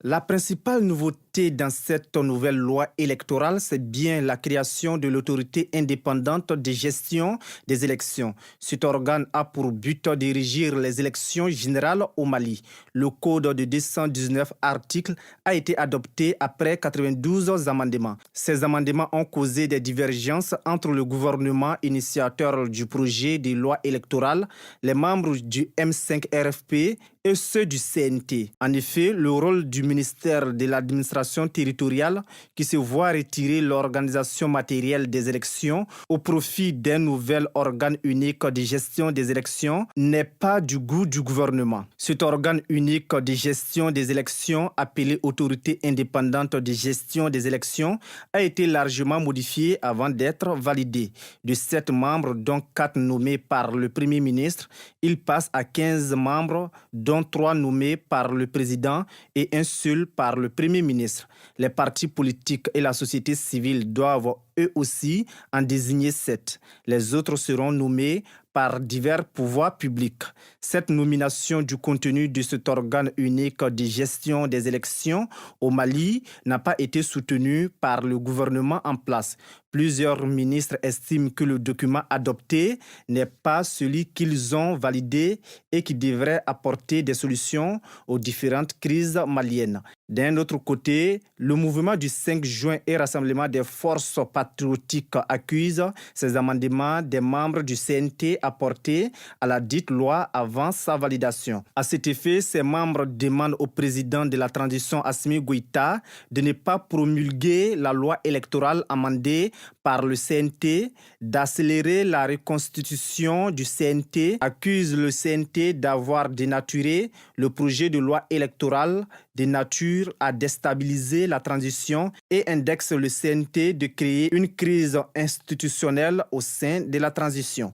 La principale nouveauté dans cette nouvelle loi électorale, c'est bien la création de l'autorité indépendante de gestion des élections. Cet organe a pour but de régir les élections générales au Mali. Le code de 219 articles a été adopté après 92 amendements. Ces amendements ont causé des divergences entre le gouvernement initiateur du projet de loi électorale, les membres du M5 RFP et ceux du CNT. En effet, le rôle du ministère de l'administration territoriale qui se voit retirer l'organisation matérielle des élections au profit d'un nouvel organe unique de gestion des élections n'est pas du goût du gouvernement. Cet organe unique de gestion des élections, appelé Autorité indépendante de gestion des élections, a été largement modifié avant d'être validé. De 7 membres, dont 4 nommés par le Premier ministre, il passe à 15 membres, dont 3 nommés par le président et un seul par le Premier ministre. Les partis politiques et la société civile doivent eux aussi en désigner 7. Les autres seront nommés par divers pouvoirs publics. Cette nomination du contenu de cet organe unique de gestion des élections au Mali n'a pas été soutenue par le gouvernement en place. Plusieurs ministres estiment que le document adopté n'est pas celui qu'ils ont validé et qui devrait apporter des solutions aux différentes crises maliennes. D'un autre côté, le mouvement du 5 juin et Rassemblement des forces patriotiques accuse ces amendements des membres du CNT apportés à la dite loi avant sa validation. À cet effet, ces membres demandent au président de la transition Assimi Goïta de ne pas promulguer la loi électorale amendée par le CNT, d'accélérer la reconstitution du CNT, accuse le CNT d'avoir dénaturé le projet de loi électorale de nature à déstabiliser la transition et indexe le CNT de créer une crise institutionnelle au sein de la transition.